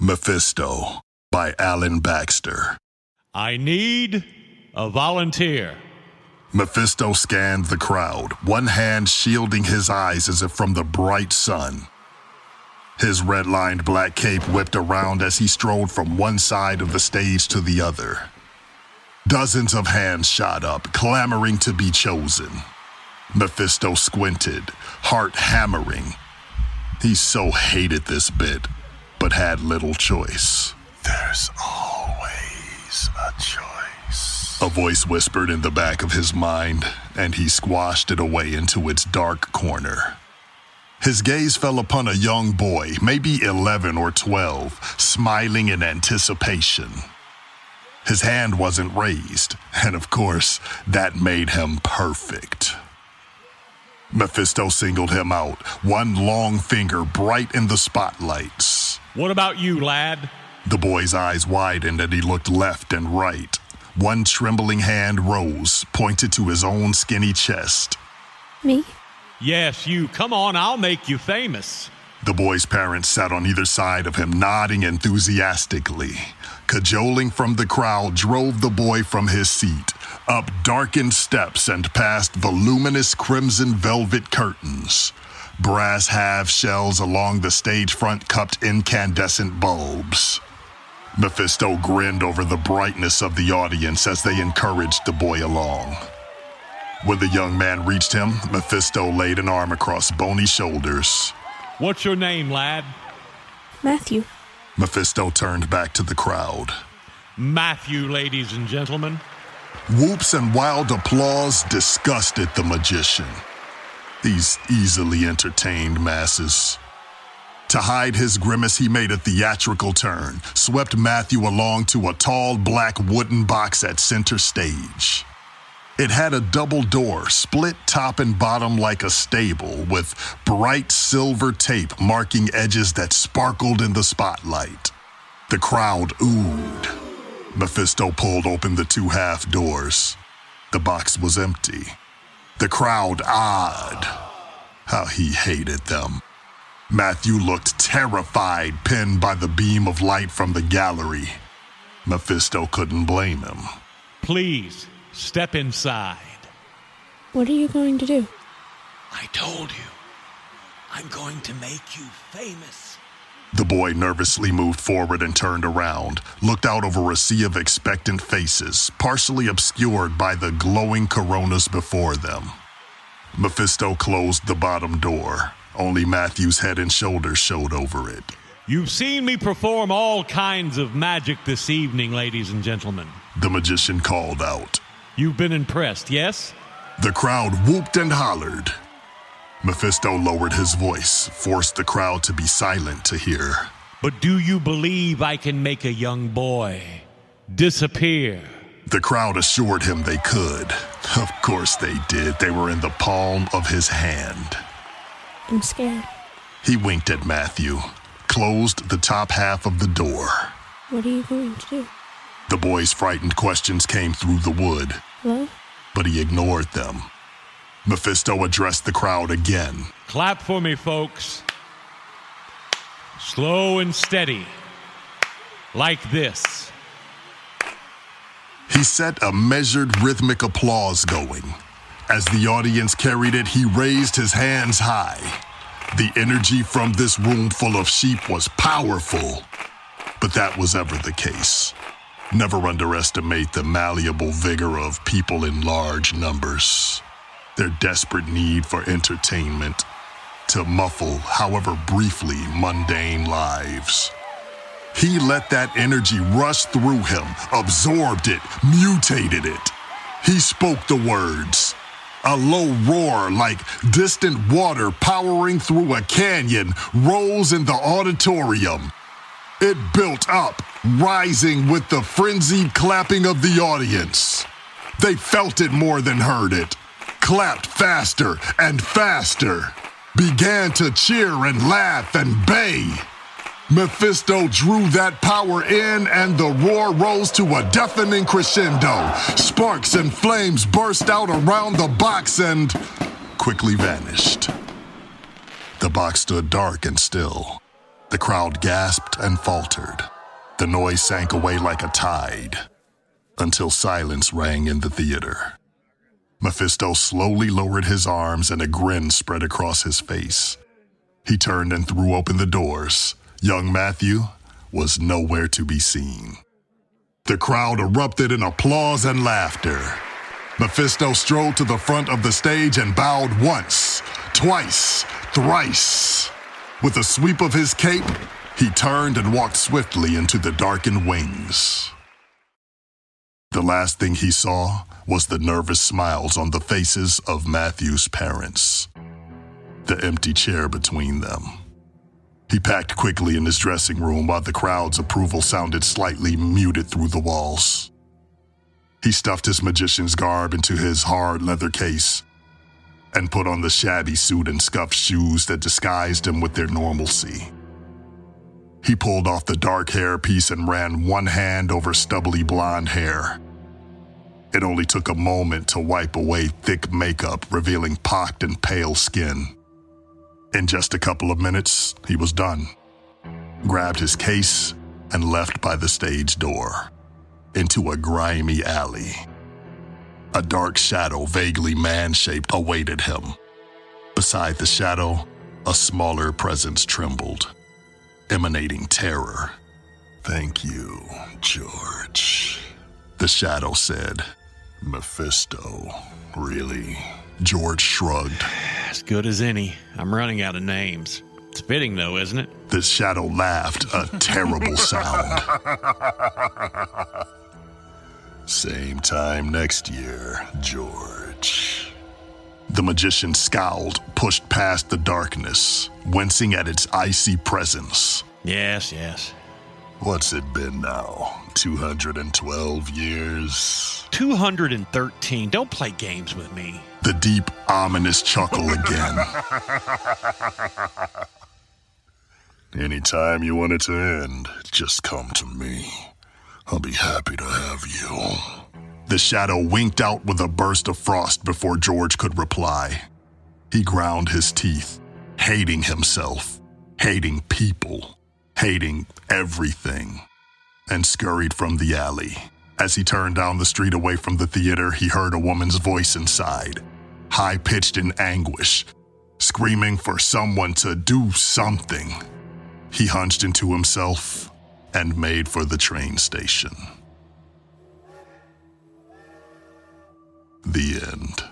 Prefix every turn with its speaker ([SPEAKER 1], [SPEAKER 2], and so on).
[SPEAKER 1] Mephisto by Alan Bacter.
[SPEAKER 2] I need a volunteer.
[SPEAKER 1] Mephisto scanned the crowd, one hand shielding his eyes as if from the bright sun. His red-lined black cape whipped around as he strode from one side of the stage to the other. Dozens of hands shot up, clamoring to be chosen. Mephisto squinted, heart hammering. He so hated this bit, but had little choice.
[SPEAKER 3] There's always a choice,
[SPEAKER 1] a voice whispered in the back of his mind, and he squashed it away into its dark corner. His gaze fell upon a young boy, maybe 11 or 12, smiling in anticipation. His hand wasn't raised, and of course, that made him perfect. Mephisto singled him out, one long finger bright in the spotlights.
[SPEAKER 2] What about you, lad?
[SPEAKER 1] The boy's eyes widened and he looked left and right. One trembling hand rose, pointed to his own skinny chest.
[SPEAKER 4] Me?
[SPEAKER 2] Yes, you. Come on, I'll make you famous.
[SPEAKER 1] The boy's parents sat on either side of him, nodding enthusiastically. Cajoling from the crowd drove the boy from his seat, up darkened steps and past voluminous crimson velvet curtains. Brass half-shells along the stage front cupped incandescent bulbs. Mephisto grinned over the brightness of the audience as they encouraged the boy along. When the young man reached him, Mephisto laid an arm across bony shoulders.
[SPEAKER 2] What's your name, lad?
[SPEAKER 4] Matthew.
[SPEAKER 1] Mephisto turned back to the crowd.
[SPEAKER 2] Matthew, ladies and gentlemen.
[SPEAKER 1] Whoops and wild applause disgusted the magician. These easily entertained masses. To hide his grimace, he made a theatrical turn, swept Matthew along to a tall black wooden box at center stage. It had a double door, split top and bottom like a stable, with bright silver tape marking edges that sparkled in the spotlight. The crowd oohed. Mephisto pulled open the two half doors. The box was empty. The crowd awed. How he hated them. Matthew looked terrified, pinned by the beam of light from the gallery. Mephisto couldn't blame him.
[SPEAKER 2] Please, step inside.
[SPEAKER 4] What are you going to do?
[SPEAKER 5] I told you. I'm going to make you famous.
[SPEAKER 1] The boy nervously moved forward and turned around, looked out over a sea of expectant faces, partially obscured by the glowing coronas before them. Mephisto closed the bottom door. Only Matthew's head and shoulders showed over it.
[SPEAKER 2] You've seen me perform all kinds of magic this evening, ladies and gentlemen.
[SPEAKER 1] The magician called out.
[SPEAKER 2] You've been impressed, yes?
[SPEAKER 1] The crowd whooped and hollered. Mephisto lowered his voice, forced the crowd to be silent to hear.
[SPEAKER 2] But do you believe I can make a young boy disappear?
[SPEAKER 1] The crowd assured him they could. Of course they did. They were in the palm of his hand.
[SPEAKER 4] I'm scared.
[SPEAKER 1] He winked at Matthew, closed the top half of the door.
[SPEAKER 4] What are you going to do?
[SPEAKER 1] The boy's frightened questions came through the wood.
[SPEAKER 4] Hello?
[SPEAKER 1] But he ignored them. Mephisto addressed the crowd again.
[SPEAKER 2] Clap for me, folks. Slow and steady. Like this.
[SPEAKER 1] He set a measured rhythmic applause going. As the audience carried it, he raised his hands high. The energy from this room full of sheep was powerful. But that was ever the case. Never underestimate the malleable vigor of people in large numbers. Their desperate need for entertainment to muffle, however briefly, mundane lives. He let that energy rush through him, absorbed it, mutated it. He spoke the words. A low roar like distant water powering through a canyon rose in the auditorium. It built up, rising with the frenzied clapping of the audience. They felt it more than heard it. Clapped faster and faster. Began to cheer and laugh and bay. Mephisto drew that power in and the roar rose to a deafening crescendo. Sparks and flames burst out around the box and quickly vanished. The box stood dark and still. The crowd gasped and faltered. The noise sank away like a tide, until silence rang in the theater. Mephisto slowly lowered his arms and a grin spread across his face. He turned and threw open the doors. Young Matthew was nowhere to be seen. The crowd erupted in applause and laughter. Mephisto strode to the front of the stage and bowed once, twice, thrice. With a sweep of his cape, he turned and walked swiftly into the darkened wings. The last thing he saw was the nervous smiles on the faces of Matthew's parents, the empty chair between them. He packed quickly in his dressing room while the crowd's approval sounded slightly muted through the walls. He stuffed his magician's garb into his hard leather case and put on the shabby suit and scuffed shoes that disguised him with their normalcy. He pulled off the dark hairpiece and ran one hand over stubbly blonde hair. It only took a moment to wipe away thick makeup, revealing pocked and pale skin. In just a couple of minutes, he was done, grabbed his case, and left by the stage door, into a grimy alley. A dark shadow, vaguely man-shaped, awaited him. Beside the shadow, a smaller presence trembled, emanating terror. "Thank you, George," the shadow said. "Mephisto, really?" George shrugged.
[SPEAKER 2] As good as any. I'm running out of names. It's fitting, though, isn't it?
[SPEAKER 1] The shadow laughed, a terrible sound. "Same time next year, George." The magician scowled, pushed past the darkness, wincing at its icy presence.
[SPEAKER 2] Yes.
[SPEAKER 1] What's it been now? 212 years?
[SPEAKER 2] 213. Don't play games with me.
[SPEAKER 1] The deep, ominous chuckle again. "Anytime you want it to end, just come to me. I'll be happy to have you." The shadow winked out with a burst of frost before George could reply. He ground his teeth, hating himself, hating people, hating everything, and scurried from the alley. As he turned down the street away from the theater, he heard a woman's voice inside, high-pitched in anguish, screaming for someone to do something. He hunched into himself and made for the train station. The end.